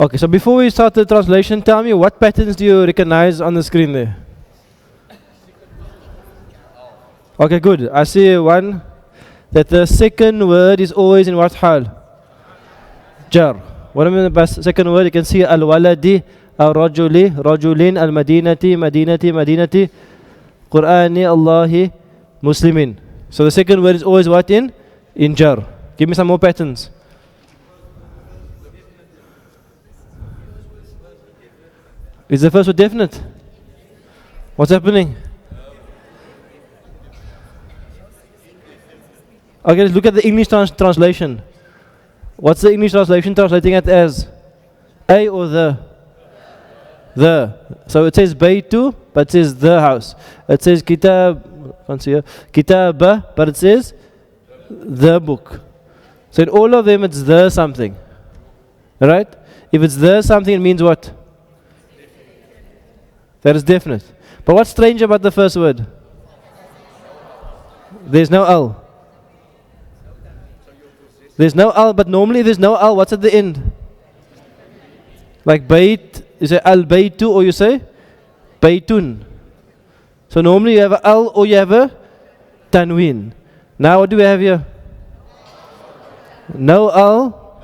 Okay, so before we start the translation, tell me what patterns do you recognize on the screen there? Okay, good. I see one, that the second word is always in what hal? Jar. What I mean by second word, you can see al-waladi, al-rajuli, rajulin, al-madinati, madinati, madinati, Qur'ani, Allahi, Muslimin. So the second word is always what in? In jar. Give me some more patterns. Is the first word definite? What's happening? Okay, let's look at the English translation. What's the English translation translating it as? A or the? The. So it says Baytu, but it says the house. It says Kitab, can't see here, Kitaba, but it says the book. So in all of them it's the something. Right? If it's the something, it means what? That is definite. But what's strange about the first word? There's no al. There's no al, but normally if there's no al, what's at the end? Like bayt, you say al baytu or you say baytun. So normally you have a al or you have a tanween. Now what do we have here? No al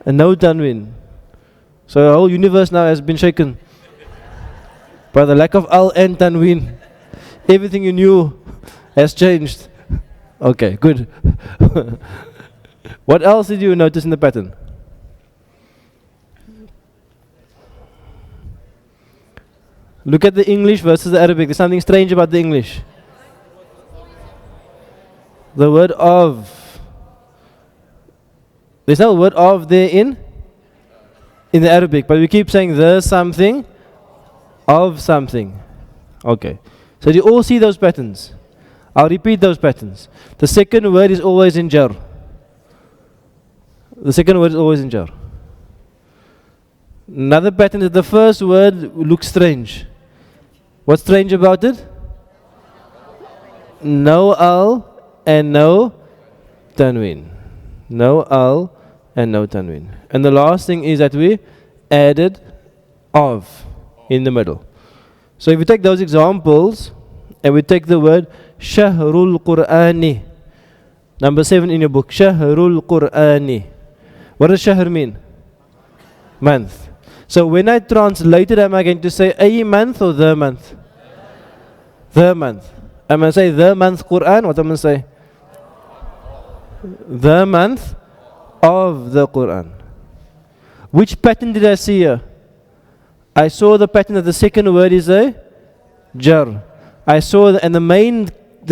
and no tanween. So the whole universe now has been shaken by the lack of al and tanween. Everything you knew has changed. Okay, good. What else did you notice in the pattern? Look at the English versus the Arabic. There's something strange about the English. The word of. There's no word of there in the Arabic, but we keep saying the something of something. Okay. So do you all see those patterns? I'll repeat those patterns. The second word is always in jar. The second word is always in jar. Another pattern is the first word looks strange. What's strange about it? No al and no tanween. No al and no tanween. And the last thing is that we added of in the middle. So if we take those examples and we take the word Shahrul Qur'ani, number 7 in your book, Shahrul Qur'ani. What does shahr mean? Month. So when I translate it, am I going to say a month or the month? The month. Am I going to say the month Qur'an? What am I going to say? The month of the Qur'an. Which pattern did I see here? I saw the pattern that the second word is a jar. I saw and the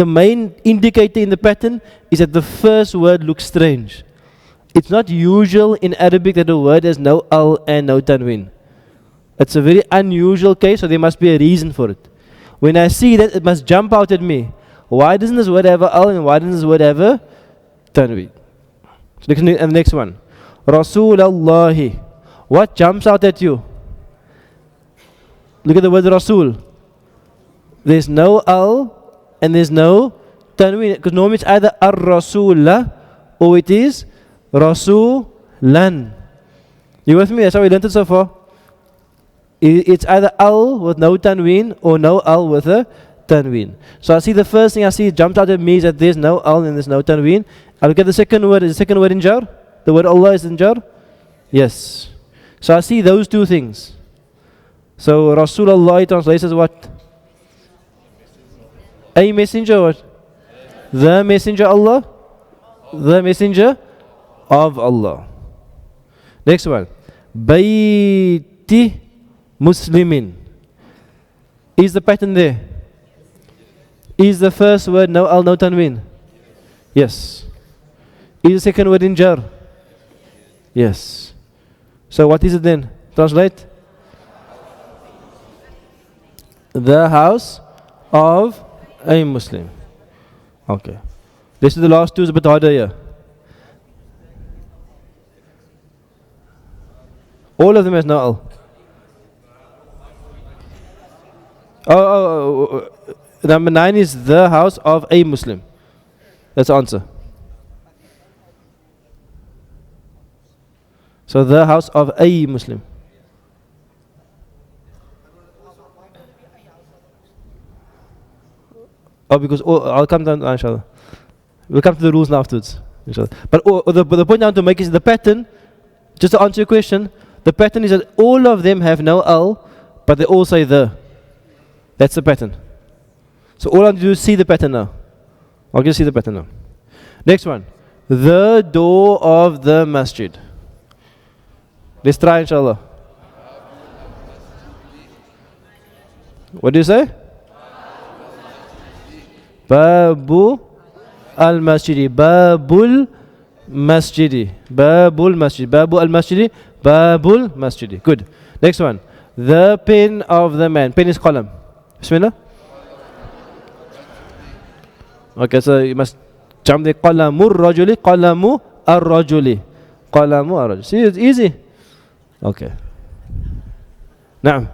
main indicator in the pattern is that the first word looks strange. It's not usual in Arabic that a word has no al and no tanween. It's a very unusual case, so there must be a reason for it. When I see that, it must jump out at me. Why doesn't this word have a al and why doesn't this word have a tanween? So the next one. Rasulallahi. What jumps out at you? Look at the word Rasul. There's no al and there's no tanween. Because normally it's either ar-Rasulah or it is Rasulan. You with me? That's how we learned it so far. It's either al with no tanween or no al with a tanween. So I see the first thing I see jumped out at me is that there's no al and there's no tanween. I look at the second word. Is the second word in jar? The word Allah is in jar? Yes. So I see those two things. So Rasulullah translates as what? A messenger what? The messenger Allah? The messenger of Allah. Next one. Bayti Muslimin. Is the pattern there? Is the first word no al, no tanween? Yes. Is the second word in jar? Yes. So what is it then? Translate. The house of a Muslim. Okay. This is the last two, is a bit harder here. All of them has no al. Number 9 is the house of a Muslim. That's the answer. So the house of a Muslim. Oh, because I'll come down, inshallah. We'll come to the rules now afterwards, inshallah. But the point I want to make is the pattern, just to answer your question, the pattern is that all of them have no al, but they all say the. That's the pattern. So all I have to do is see the pattern now. I'll just see the pattern now. Next one. The door of the masjid. Let's try, inshallah. What do you say? Babu al-masjidi. Babul masjidi. Babul masjid. Babu al-masjidi. Babul masjidi. Good. Next one. The pen of the man. Pen is qalam. Bismillah. Okay, so you must jump the qalamur rajuli. Qalamu ar-rajuli. Qalamu ar-rajuli. See, it's easy. Okay. Naam.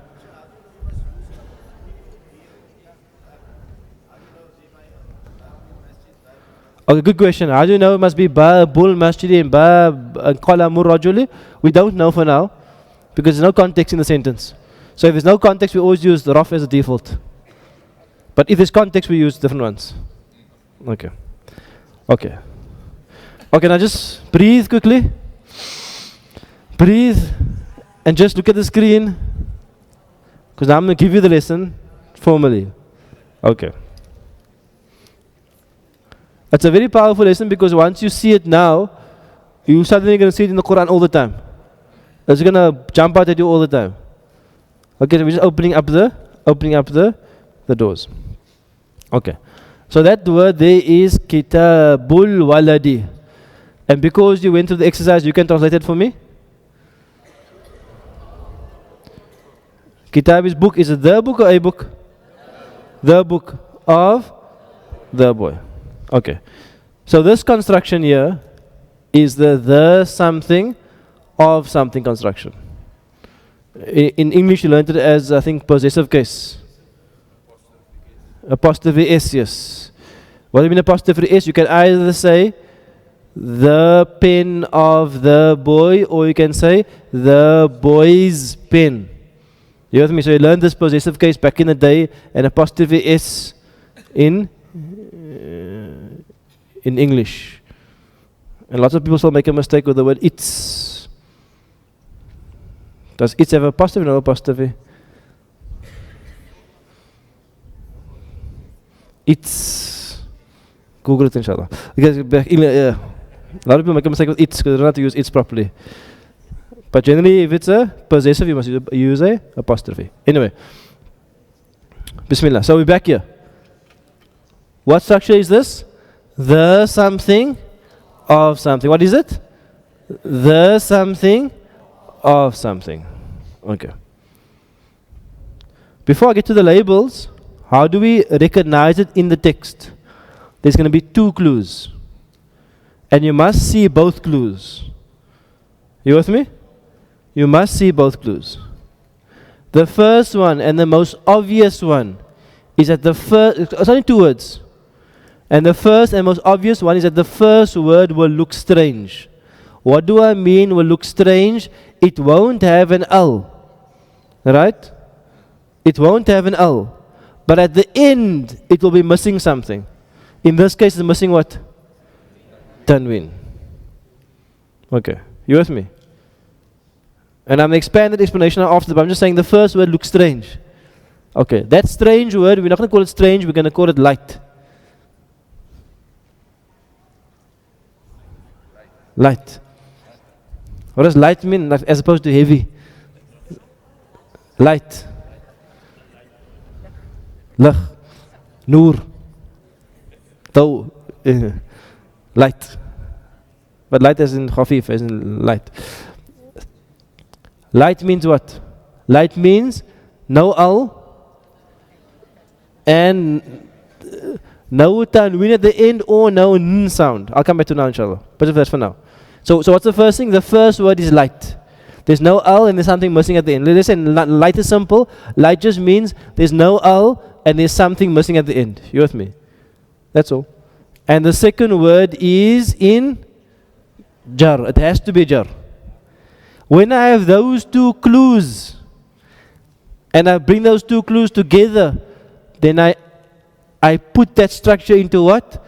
Okay, good question. How do you know it must be Babul Masjidi and Qalamur Rajuli? We don't know for now because there's no context in the sentence. So if there's no context, we always use the Raf as a default. But if there's context, we use different ones. Okay. Okay. Okay, now just breathe quickly. Breathe and just look at the screen because I'm going to give you the lesson formally. Okay. It's a very powerful lesson because once you see it now, you suddenly going to see it in the Quran all the time. It's going to jump out at you all the time. Okay, so we're just opening up the doors. Okay. So that word there is kitabul waladi. And because you went through the exercise, you can translate it for me? Kitab is book. Is it the book or a book? The book of the boy. Okay. So this construction here is the something of something construction. In English you learned it as, I think, possessive case. Apostrophe S, yes. What do you mean apostrophe S? You can either say the pen of the boy, or you can say the boy's pen. You hear me? So you learned this possessive case back in the day, and apostrophe S in English. And lots of people still make a mistake with the word it's. Does it's have apostrophe or no apostrophe? It's. Google it, inshallah. Because a lot of people make a mistake with it's because they don't know how to use it's properly. But generally, if it's a possessive, you must use a apostrophe. Anyway, Bismillah. So we're back here. What structure is this? The something of something. What is it? The something of something. Okay. Before I get to the labels, how do we recognize it in the text? There's going to be two clues. And you must see both clues. You with me? You must see both clues. The first one and the most obvious one is that the first, it's only two words. And the first and most obvious one is that the first word will look strange. What do I mean will look strange? It won't have an al. Right? It won't have an al. But at the end, it will be missing something. In this case, it's missing what? Tanween. Okay. You with me? And I'm expanded explanation after, but I'm just saying the first word looks strange. Okay. That strange word, we're not going to call it strange, we're going to call it light. Light. What does light mean as opposed to heavy? Light. Lig. Noor. Taw. Light. But light as in khafif, as in light. Light means what? Light means no al and no tanween at the end or no n sound. I'll come back to now, inshallah. But that's for now. So what's the first thing? The first word is light. There's no al and there's something missing at the end. Listen, light is simple. Light just means there's no al and there's something missing at the end. You with me? That's all. And the second word is in jar. It has to be jar. When I have those two clues, and I bring those two clues together, then I put that structure into what?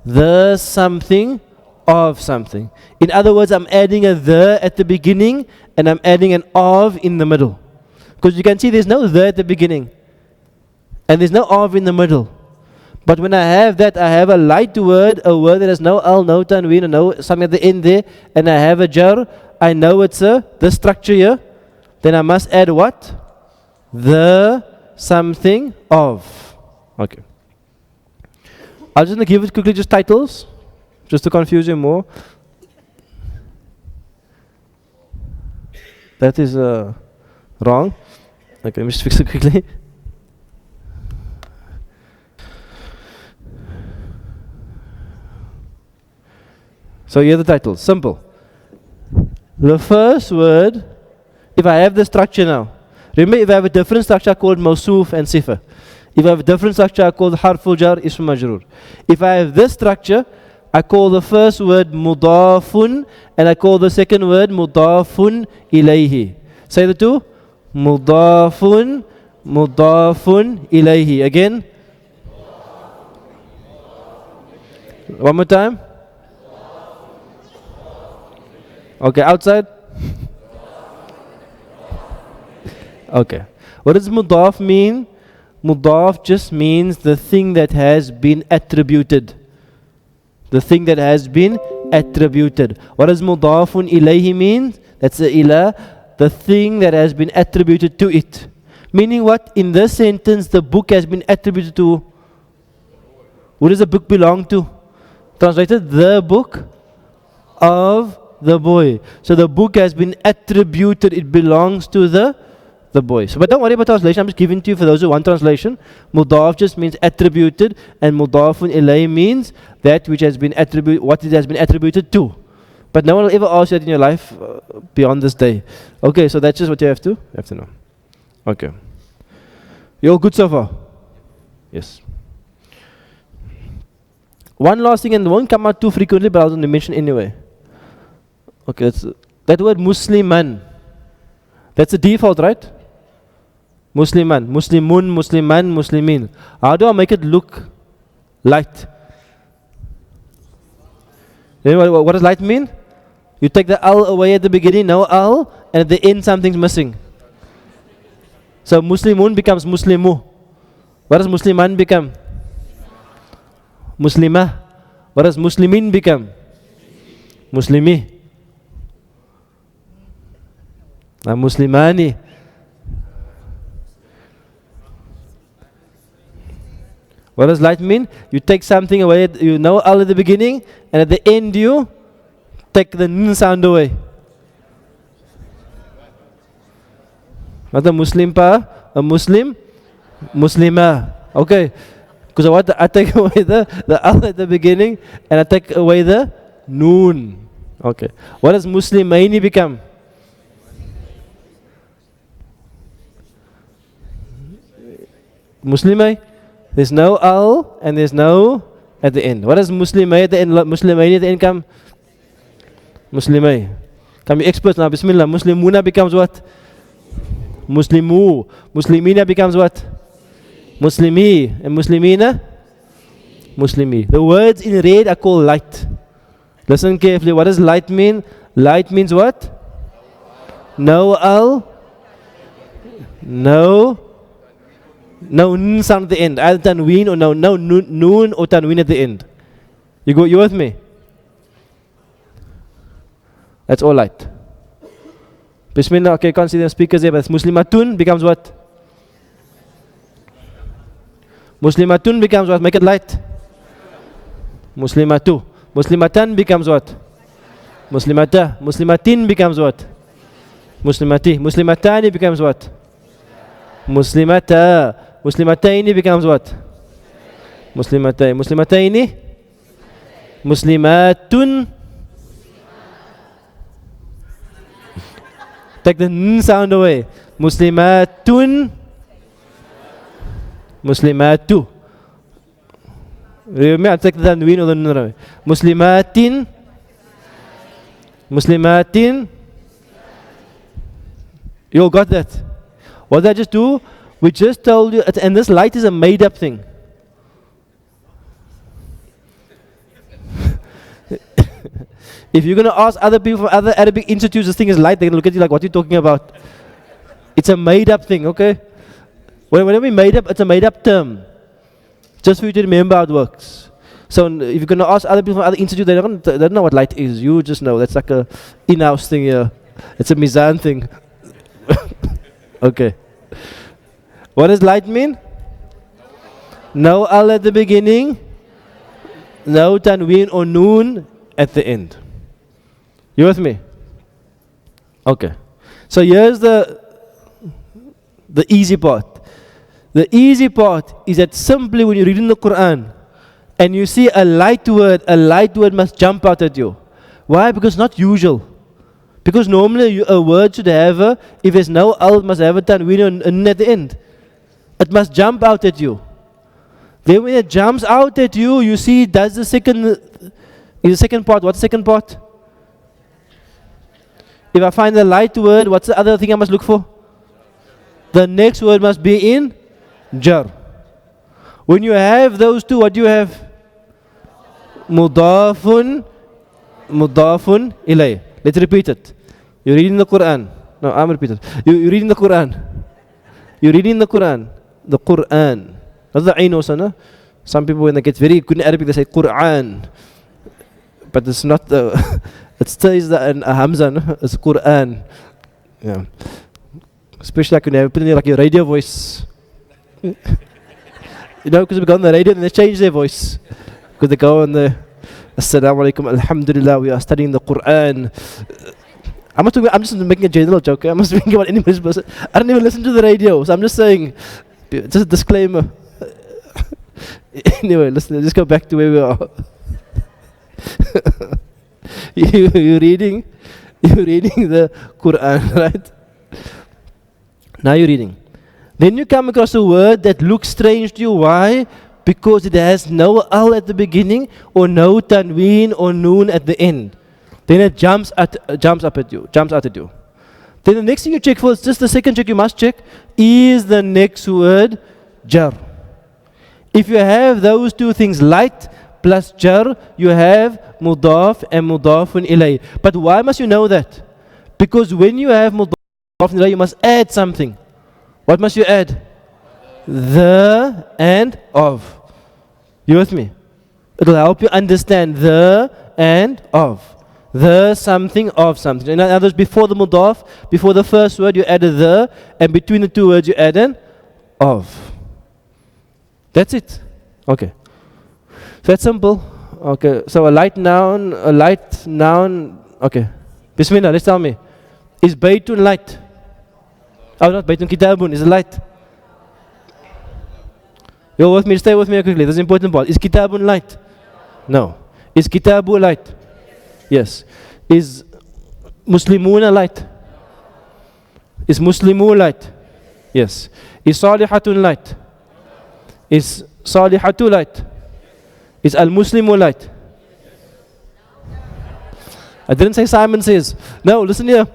The something of something. In other words, I'm adding a the at the beginning and I'm adding an of in the middle. Because you can see there's no the at the beginning and there's no of in the middle. But when I have that, I have a light word, a word that has no al, no tanween, or no something at the end there, and I have a jar. I know it's the structure here. Then I must add what? The something of. Okay. I'm just going to give it quickly just titles, just to confuse you more. That is wrong. Okay, let me just fix it quickly. So here are the titles. Simple. The first word, if I have the structure now, remember if I have a different structure called Mawsoof and Sifa. If I have a different structure, I call the Harful Jar Ism Majroor. If I have this structure, I call the first word Mudafun and I call the second word Mudafun Ilayhi. Say the two. Mudafun, Mudafun Ilayhi. Again. One more time. Okay, outside. Okay. What does Mudaf mean? Mudaf just means the thing that has been attributed. The thing that has been attributed. What does Mudafun Ilayhi mean? That's the ila, the thing that has been attributed to it. Meaning what? In this sentence, the book has been attributed to. Who does the book belong to? Translated, the book of the boy. So the book has been attributed, it belongs to the boy. So, but don't worry about translation, I'm just giving to you for those who want translation. Mudaf just means attributed, and Mudafun Ilayhi means that which has been attributed, what it has been attributed to. But no one will ever ask you that in your life beyond this day. Okay, so that's just what you have to know. Okay. You all good so far? Yes. One last thing, and it won't come out too frequently, but I was going to mention anyway. Okay, that word Musliman. That's the default, right? Musliman, Muslimun, Musliman, Muslimin. How do I make it look light? Then what does light mean? You take the al away at the beginning, no al, and at the end something's missing. So Muslimun becomes Muslimu. What does Musliman become? Muslimah. What does Muslimin become? Muslimi. Now Muslimani. What does light mean? You take something away, you know al at the beginning, and at the end you take the n sound away. Not a Muslim pa, a Muslim, Muslimah. Okay. Because I take away the al at the beginning, and I take away the noon. Okay. What does Muslimaini become? Muslimai, there's no al and there's no at the end. What does Muslimai at the end? Muslimaini at the end come? Muslimai. Come be experts now. Bismillah. Muslimuna becomes what? Muslimu. Muslimina becomes what? Muslimi. And Muslimina? Muslimi. The words in red are called light. Listen carefully. What does light mean? Light means what? No al. No n sound at the end, either tanween or no noon or tanween at the end. You with me? That's all light. Bismillah. Okay, can't see the speakers there, but Muslimatun becomes what? Muslimatun becomes what? Make it light. Muslimatu. Muslimatan becomes what? Muslimata. Muslimatin becomes what? Muslimati. Muslimatani becomes what? Muslimata. Muslimataini becomes what? Muslimatai. Muslimataini? Muslimatun. Take the n sound away. Muslimatun. Muslimatu. Remember, I take the tanween or the nun away. Muslimatin. Muslimatin. You all got that? What did I just do? We just told you, and this light is a made up thing. If you're going to ask other people from other Arabic institutes, this thing is light, they're going to look at you like, what are you talking about? It's a made up thing, okay? Whenever we made up, it's a made up term. Just for you to remember how it works. So if you're going to ask other people from other institutes, they don't know what light is. You just know. That's like a in-house thing here. It's a Mizan thing. Okay. What does light mean? No al at the beginning. No tanween or noon at the end. You with me? Okay. So here's the easy part. The easy part is that simply when you're reading the Quran and you see a light word must jump out at you. Why? Because it's not usual. Because normally a word should have if there's no al, it must have a tanween and at the end. It must jump out at you. Then when it jumps out at you, you see is the second part. What's the second part? If I find the light word, what's the other thing I must look for? The next word must be in jar. When you have those two, what do you have? Mudafun Ilayhi. Let's repeat it. You're reading the Quran. No, I'm repeating it. You're reading the Quran. You're reading the Quran. The Quran. That's the ain also, no? Some people, when they get very good in Arabic, they say Quran. But it's not the... it stays a hamza, no? It's Quran. Yeah. Especially like when you put in like your radio voice. You know, because we go on the radio and they change their voice. Because they go on the Assalamu alaikum, alhamdulillah, we are studying the Quran. I'm just making a general joke. I'm not speaking about anybody's person. I don't even listen to the radio, so I'm just saying, just a disclaimer. Anyway, let's go back to where we are. You're reading the Quran, right? Now you're reading. Then you come across a word that looks strange to you. Why? Because it has no al at the beginning or no tanween or noon at the end. Then it jumps out at you. Then the next thing you check for, is just the second check you must check, is the next word jar. If you have those two things, light plus jar, you have mudaf and mudafun ilayhi. But why must you know that? Because when you have mudaf ilayhi, you must add something. What must you add? The and of. You with me? It'll help you understand the and of. The something of something. In other words, before the mudaf, before the first word, you add a the, and between the two words, you add an of. That's it. Okay. So that's simple. Okay. So a light noun. Okay. Bismillah, let's tell me. Is baytun light? Oh, not baytun, kitabun. Is it light? You're with me? Stay with me quickly. This is important part. Is kitabun light? No. Is kitabu light? Yes. Is muslimuna light? Is muslimu light? Yes. Is salihatun light? Is salihatu light? Is al-muslimu light? I didn't say Simon says. No, listen here.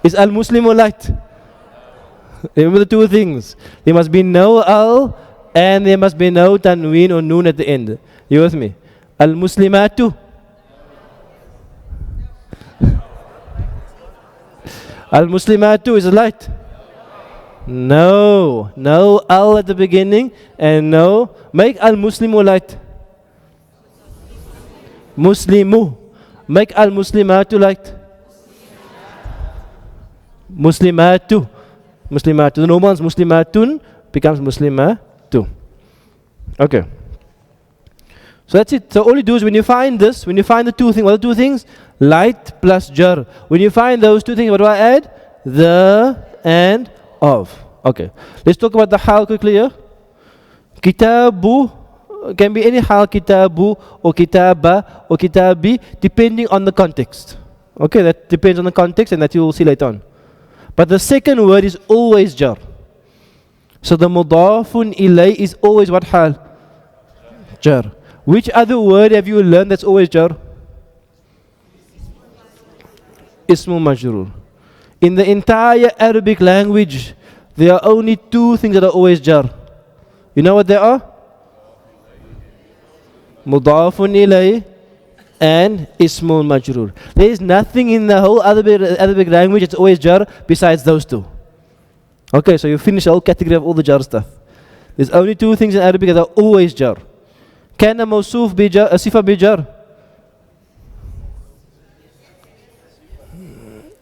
Is al-muslimu light? Remember the two things. There must be no al and there must be no tanween or noon at the end. You with me? Al-muslimatu. Al-muslimatu is a light. No. No al at the beginning and no. Make al-muslimu light. Muslimu. Make al-muslimatu light. Muslimatu. Muslimatu. The normal one's muslimatun becomes muslimatu. Okay. So that's it. So all you do is when you find the two things, what are the two things? Light plus jar. When you find those two things, what do I add? The and of. Okay. Let's talk about the hal quickly here. Kitabu can be any hal, kitabu or kitaba or kitabi, depending on the context. Okay, that depends on the context and that you will see later on. But the second word is always jar. So the mudafun ilay is always what hal? Jar. Which other word have you learned that's always jar? ismul majrur. In the entire Arabic language, there are only two things that are always jar. You know what they are? Mudafun ilayhi and ismul majrur. There is nothing in the whole Arabic language that's always jar besides those two. Okay, so you finish the whole category of all the jar stuff. There's only two things in Arabic that are always jar. Can a mawsoof be jar, a sifa be jar?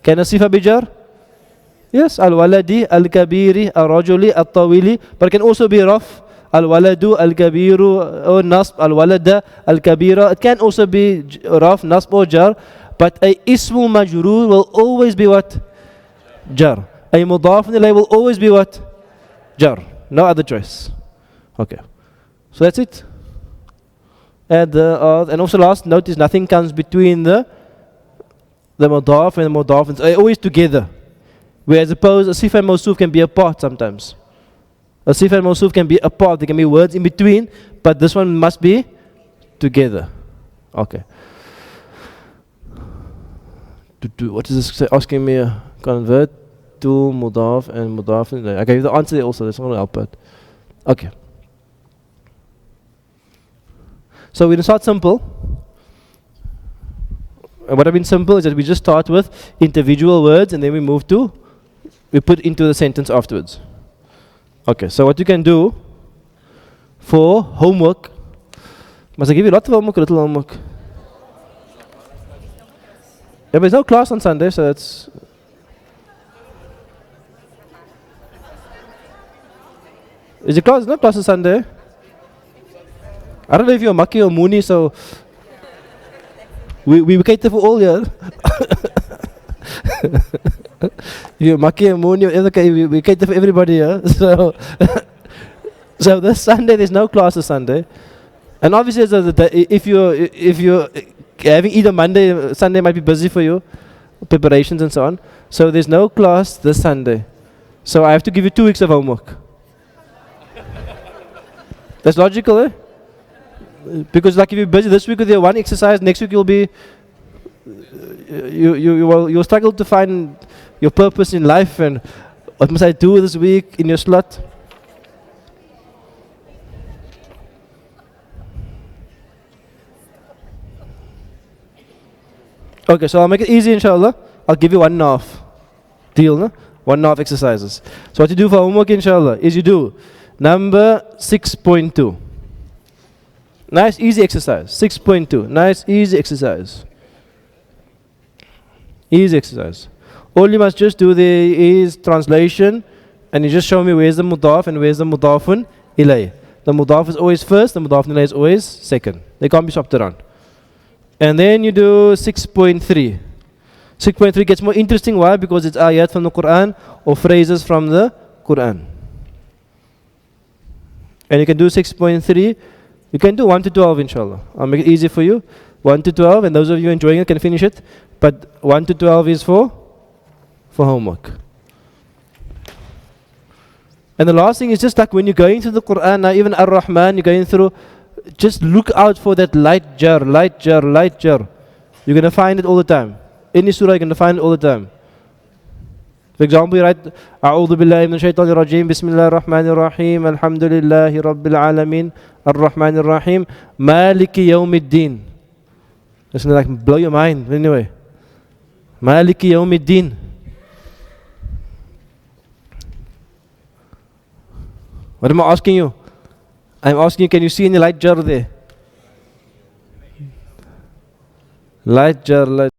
Can a sifa be jar? Yes, al-waladi, al-kabiri, al-rajuli, al-tawili, but it can also be raf, al-waladu, al-kabiru, or nasb, al-walada, al-kabira. It can also be raf, nasb or jar, but a ismul majrur will always be what? Jar. A mudaf ilayhi will always be what? Jar. No other choice. Okay. So that's it. And also last notice, nothing comes between the mudaf and the mudaf. They're always together. Whereas opposed, a sifa and mawsoof can be apart sometimes. A sifa and mawsoof can be apart. There can be words in between, but this one must be together. Okay. What is this asking me? Convert to mudaf and mudaf. I gave you the answer there also. That's not going to help it. Okay. So we're going to start simple. And what I mean simple is that we just start with individual words and then we put into the sentence afterwards. Okay, so what you can do for homework, must I give you a lot of homework or little homework? Yeah, but there's no class on Sunday, so that's... Is the class? No class on Sunday? I don't know if you're Maki or Mooni, so we cater for all here. If you're Maki and Mooni, we cater for everybody here. So, so this Sunday there's no class this Sunday, and obviously if you're having either Monday, Sunday might be busy for you, preparations and so on. So there's no class this Sunday. So I have to give you 2 weeks of homework. That's logical, eh? Because like if you're busy this week with your one exercise, next week you'll be you'll struggle to find your purpose in life and what must I do this week in your slot. Okay, so I'll make it easy inshallah. I'll give you 1.5 deal, no? 1.5 exercises. So what you do for homework inshallah is you do number 6.2. Nice easy exercise. 6.2. Nice easy exercise. Easy exercise. All you must just do there is translation, and you just show me where's the mudaf and where's the mudafun ilayhi. The mudaf is always first, the mudafun ilayhi is always second. They can't be swapped around. And then you do 6.3. 6.3 gets more interesting. Why? Because it's ayat from the Quran or phrases from the Quran. And you can do 6.3. You can do 1 to 12 inshallah. I'll make it easy for you. 1 to 12, and those of you enjoying it can finish it. But 1 to 12 is for homework. And the last thing is just like when you're going through the Quran, now even Ar-Rahman, you're going through, just look out for that light jar, light jar, light jar. You're going to find it all the time. Any surah you're going to find it all the time. For example, you write, A'udhu billahi min shaitanir rajim, Bismillahir Rahmanir Rahim, Alhamdulillahi Rabbil Alameen, Ar-Rahmanir Rahim, Maliki Yawmiddin. It's going to like blow your mind anyway. Maliki Yawmiddin. What am I asking you? I'm asking you, can you see any light jar there? Light jar, light.